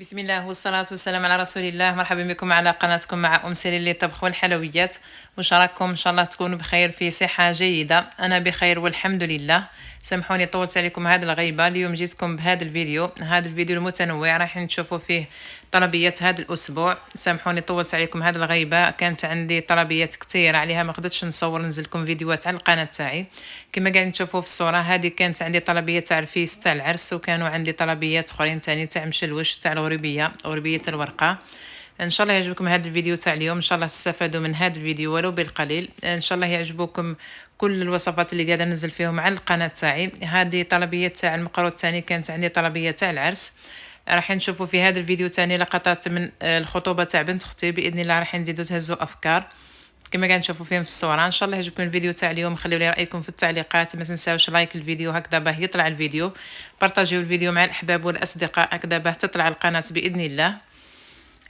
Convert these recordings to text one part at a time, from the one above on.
بسم الله والصلاة والسلام على رسول الله. مرحبا بكم على قناتكم مع سيرين للطبخ والحلويات. وش راكم؟ ان شاء الله تكونوا بخير في صحة جيدة. انا بخير والحمد لله. سامحوني طولت عليكم هذه الغيبة. اليوم جيتكم بهذا الفيديو المتنوع راح نشوفوا فيه طلبيات هذا الاسبوع. سامحوني طولت عليكم هذه الغيبة، كانت عندي طلبيات كثيرة عليها ما قدرتش نصور ننزل لكم فيديوهات على القناة تاعي. كما قاعدين تشوفوا في الصورة هذه كانت عندي طلبية تاع الفيس تاع العرس، وكانوا عندي طلبيات اخرين تاني تاع مشلوش تاع غريبية الورقة. ان شاء الله يعجبكم هذا الفيديو تاع اليوم، ان شاء الله تستفادوا من هذا الفيديو ولو بالقليل. ان شاء الله يعجبكم كل الوصفات اللي قاعده ننزل فيهم على القناه تاعي. هذه طلبيه تاع المقروض الثاني، كانت عندي طلبيه تاع العرس. راح نشوفوا في هذا الفيديو تاني لقطات من الخطوبه تاع بنت اختي. باذن الله راح نزيدوا تهزوا افكار كما قاعد نشوفوا فيهم في الصوره. ان شاء الله يعجبكم الفيديو تاع اليوم. خليوا لي رايكم في التعليقات، ما تنساوش لايك الفيديو هكذا باه يطلع الفيديو. بارطاجيو الفيديو مع الاحباب والاصدقاء هكذا باه تطلع القناه باذن الله.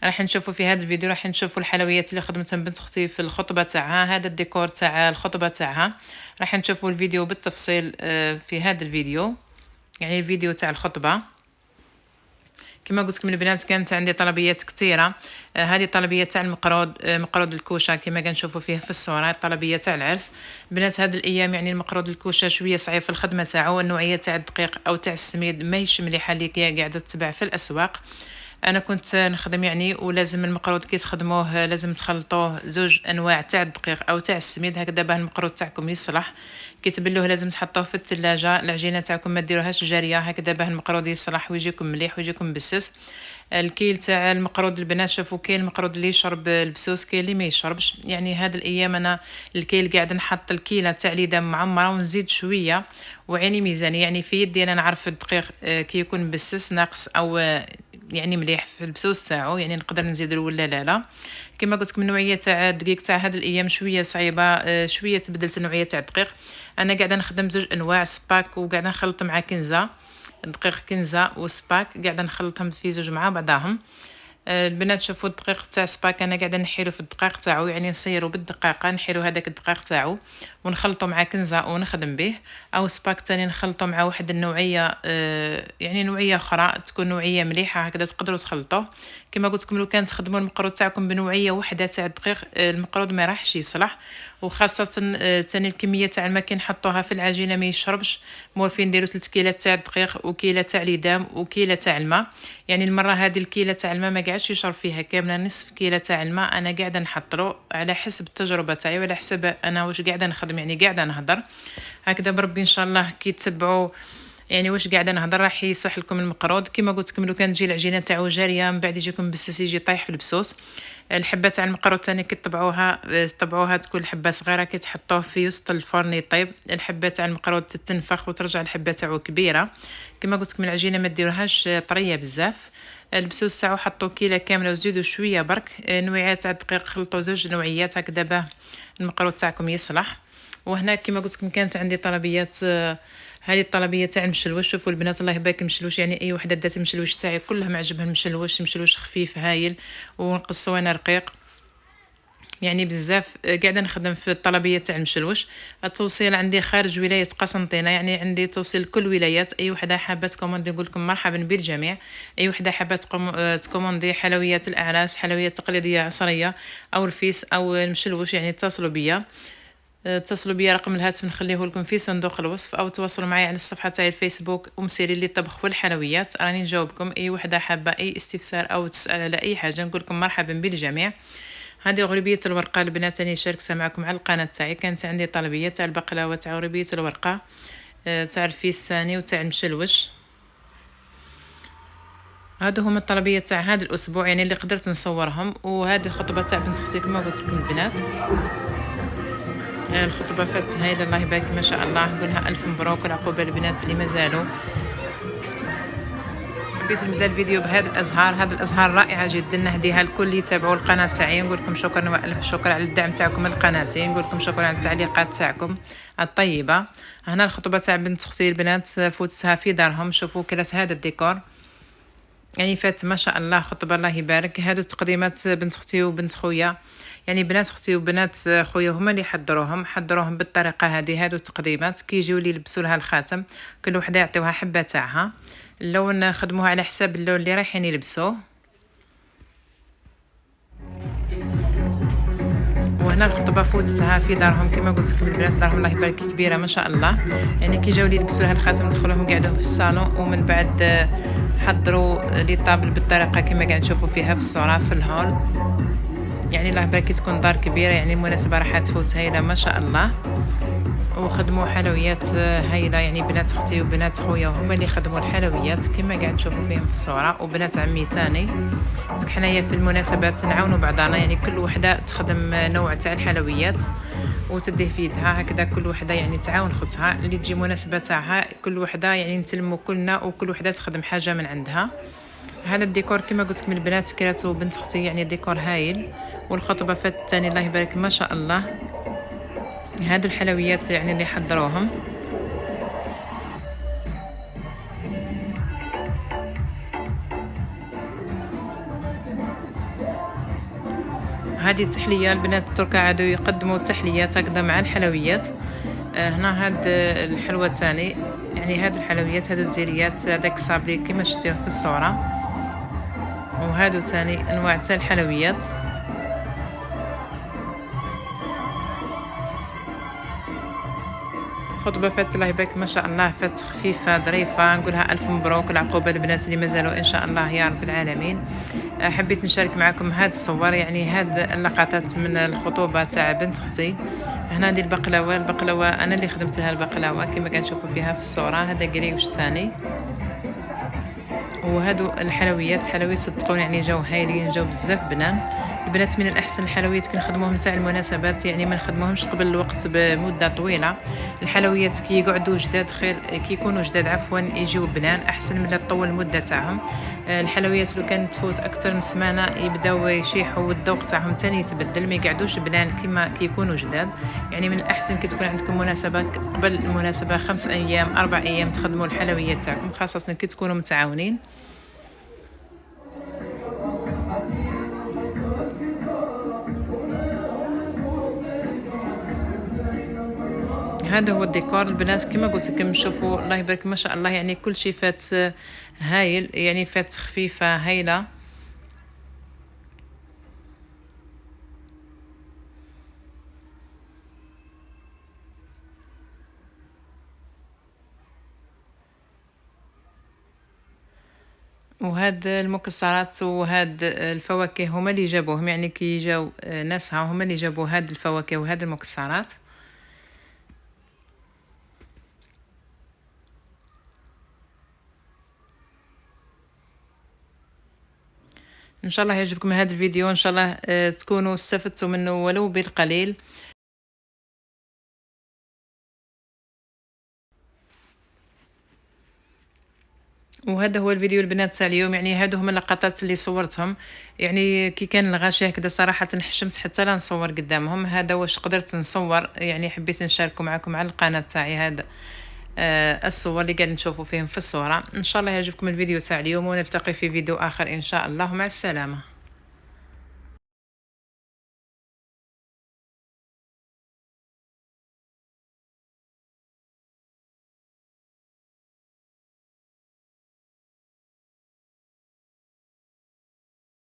راح نشوفوا في هذا الفيديو راح نشوفوا الحلويات اللي خدمتهم بنت اختي في الخطبه تاعها، هذا الديكور تاع الخطبه تاعها. راح نشوفوا الفيديو بالتفصيل في هذا الفيديو، يعني الفيديو تاع الخطبه. كما قلت لكم البنات كانت عندي طلبيات كثيره. هذه طلبيه تاع مقروض الكوشه كما كنشوفوا فيه في الصوره، طلبيه تاع العرس. بنات هذه الايام يعني المقروض الكوشه شويه صعيب في الخدمه تاعو، النوعيه تاع الدقيق او تاع السميد ماهيش مليحه اللي قاعده تتباع في الاسواق. انا كنت نخدم يعني، ولازم المقروض كي تخدموه لازم تخلطوه زوج انواع تاع الدقيق او تاع السميد هكذا باه المقروض تاعكم يصلح. كي تبلوه لازم تحطوه في الثلاجه، العجينه تاعكم ما ديروهاش جاريه هكذا باه المقروض يصلح ويجيكم مليح ويجيكم بسس. الكيل تاع المقروض البنات، شوفوا كاين المقروض اللي يشرب البسوس كاين اللي ما يشربش. يعني هذه الايام انا الكيل قاعده نحط الكيله تاع ليدا معمره ونزيد شويه وعيني ميزان. يعني في يدي انا نعرف الدقيق كي يكون مسس ناقص او يعني مليح في البسوس تاعو، يعني نقدر نزيدو ولا لا. كما قلت لكم النوعيه تاع الدقيق تاع هذه الايام شويه صعيبه، شويه تبدلت النوعيه تاع الدقيق. انا قاعده نخدم زوج انواع سباك وقاعده نخلط مع كنزه، دقيق كنزه وسباك قاعده نخلطهم في زوج مع بعضاهم. البنات شوفوا الدقيق تاع سباك انا قاعده نحيلو في الدقيق تاعو، يعني نصيرو بالدقاقه نحيلو هذاك الدقيق تاعو ونخلطو مع كنزه ونخدم به. او سباك تاني نخلطو مع واحد النوعيه، يعني نوعيه اخرى تكون نوعيه مليحه هكذا تقدروا تخلطوه. كما قلت لكم لو كان تخدموا المقروض تاعكم بنوعيه واحده تاع الدقيق المقروض ما راحش يصلح. وخاصه تاني الكميه تاع الماء كي نحطوها في العجينه ما يشربش. مورفين نديرو 3 كيلات تاع الدقيق وكيله تاع ليدام وكيله تاع الماء. يعني المره هذه الكيله تاع الماء ما قاعدش يشرب فيها كامله، نصف كيله تاع الماء. انا قاعده نحط على حسب التجربه تاعي وعلى حسب انا واش قاعده نخدم، يعني قاعده نهضر هكذا بربي ان شاء الله كي تتبعوا يعني واش قاعده نهضر راح يصح لكم المقروض. كما قلت لكم لو كان تجي العجينه تاعو جاريه من بعد يجيكم بسس يجي طايح في البسوس. الحبه تاع المقروض ثاني كي تطبعوها تكون الحبه صغيره كي تحطوه في وسط الفرن يطيب. الحبه تاع المقروض تتنفخ وترجع الحبه تاعو كبيره. كما قلت لكم العجينه ما ديروهاش طريه بزاف. البسوس تاعو حطوا كيله كامله وزيدوا شويه برك نوعيات تاع الدقيق، خلطوا زوج نوعيات هكذا باه المقروض تاعكم يصلح. وهنا كما قلت لكم كانت عندي طلبيات، هذه الطلبيه تاع المشلوش. شوفوا البنات الله يبارك المشلوش، يعني اي وحده دات المشلوش تاعي كلهم عجبها المشلوش. مشلوش خفيف هايل ونقصوا انا رقيق يعني بزاف. قاعده نخدم في الطلبيه تاع المشلوش. التوصيل عندي خارج ولايه قسنطينه، يعني عندي توصيل كل ولايات. اي وحده حابه تكوموندي نقول لكم مرحبا بالجميع. اي وحده حابه تكوموندي حلويات الاعراس، حلويات تقليديه عصريه او الفيس او المشلوش، يعني اتصلوا بيا رقم الهاتف نخليه لكم في صندوق الوصف، او تواصلوا معي على الصفحه تاع الفيسبوك سيرين للطبخ والحلويات. راني نجاوبكم اي وحده حابه اي استفسار او تسال على اي حاجه نقول لكم مرحبا بالجميع. هذه غريبيه الورقه البنات اللي شاركتها معكم على القناه تاعي. كانت عندي طلبيه تاع البقلاوه تاع غريبيه الورقه، تاع الفيس ثاني وتاع المشلوش. هادو هما الطلبيه تاع هذا الاسبوع يعني اللي قدرت نصورهم. وهذه الخطبه تاع بنت اختي كما قلت لكم البنات. الخطبه فاتت هايله الله يبارك ما شاء الله، نقولها الف مبروك والعقوبه البنات اللي مازالوا. حبيت نبدا الفيديو بهذه الازهار، هذه الازهار رائعه جدا نهديها لكل اللي يتابعوا القناه تاعي. نقول لكم شكرا والف شكر على الدعم تاعكم لقناتي، نقول لكم شكرا على التعليقات تاعكم الطيبه. هنا الخطبه تاع بنت اختي البنات فوتتها في دارهم. شوفوا كلاس هذا الديكور يعني فات ما شاء الله خطبه الله يبارك. هادو تقديمات بنت اختي وبنت خويا، يعني بنات اختي وبنات خويا هما اللي حضروهم بالطريقه هذه. هادو التقديمات كيجيو لي يلبسوا لها الخاتم، كل وحده يعطيوها حبه تاعها. اللون خدموه على حساب اللون اللي رايحين يلبسوه. وهنا الخطبه فوتها في دارهم كما قلت لكم البنات، دارهم الله يبارك كبيره ما شاء الله. يعني كي جاو لي يلبسوا لها الخاتم دخلوهم قعدوهم في الصالون، ومن بعد حضروا لي طابل بالطريقه كما قاعد نشوفوا فيها في الصوره في الهول. يعني الله يبارك تكون دار كبيره، يعني المناسبه راح تفوت هايله ما شاء الله. وخدموا حلويات هايله، يعني بنات اختي وبنات خويا هما اللي خدموا الحلويات كما قاعد تشوفوا فيهم في الصوره، وبنات عمي تاني. حنايا في المناسبات نعاونوا بعضنا، يعني كل وحده تخدم نوع تاع الحلويات وتديه في يدها هكذا، كل وحده يعني تعاون خوتها اللي تجي مناسبه تاعها، كل وحده يعني نتلموا كلنا وكل وحده تخدم حاجه من عندها. هذا الديكور كما قلت لكم البنات كراتو بنت اختي، يعني ديكور هايل. والخطبه فات تاني الله يبارك ما شاء الله. هادو الحلويات يعني اللي حضروهم. هذه التحليه البنات التركة عادوا يقدموا التحليات هكذا مع الحلويات. هنا هاد الحلوى الثاني، يعني هادو الحلويات هادو الزيريات هذاك صابلي كما شفتوه في الصوره. وهادو ثاني انواع تاع الحلويات. خطبه فات الله يبارك ما شاء الله، فات خفيفه ظريفه، نقولها الف مبروك العقوبه البنات اللي مازالوا ان شاء الله يا رب العالمين. حبيت نشارك معكم هاد الصور، يعني هاد اللقطات من الخطوبه تاع بنت اختي. هنا دي البقلاوه انا اللي خدمتها البقلاوه كما كنشوفوا فيها في الصوره. هذا قريوش ثاني. وهادو الحلويات حلويات صدقوني يعني جاو هايلين، جاو بزاف بنان. البنات من الاحسن الحلويات كنخدموهم تاع المناسبات، يعني ما نخدموهمش قبل الوقت بمده طويله. الحلويات كي يقعدوا جداد خير، كي يكونوا جداد عفوا يجيو بنان احسن من تطول المده تاعهم. الحلويات لو كانت تفوت اكثر من سمانه يبداو يشيحوا والذوق تاعهم تاني يتبدل، ما يقعدوش بنان كما كي يكونوا جداد. يعني من الاحسن كي تكون عندكم مناسبه قبل المناسبه 5 ايام 4 ايام تخدموا الحلويات تاعكم، خاصه كي تكونوا متعاونين. هذا هو الديكور البنات كما قلت لكم. شوفوا الله يبارك ما شاء الله، يعني كل شيء فات هايل، يعني فات خفيفه هايله. وهاد المكسرات وهاد الفواكه هما اللي جابوهم، يعني كي جاو ناسها هما اللي جابوا هاد الفواكه وهاد المكسرات. ان شاء الله يعجبكم هذا الفيديو، ان شاء الله تكونوا استفدتوا منه ولو بالقليل. وهذا هو الفيديو البنات تاع اليوم، يعني هادو هما اللقطات اللي صورتهم. يعني كي كان الغاشي هكذا صراحه حشمت حتى لا نصور قدامهم. هذا واش قدرت نصور، يعني حبيت نشاركه معكم على القناه تاعي. هذا الصور اللي قاعد نشوفوا فيهم في الصوره. ان شاء الله يعجبكم الفيديو تاع اليوم، ونلتقي في فيديو اخر ان شاء الله. مع السلامه.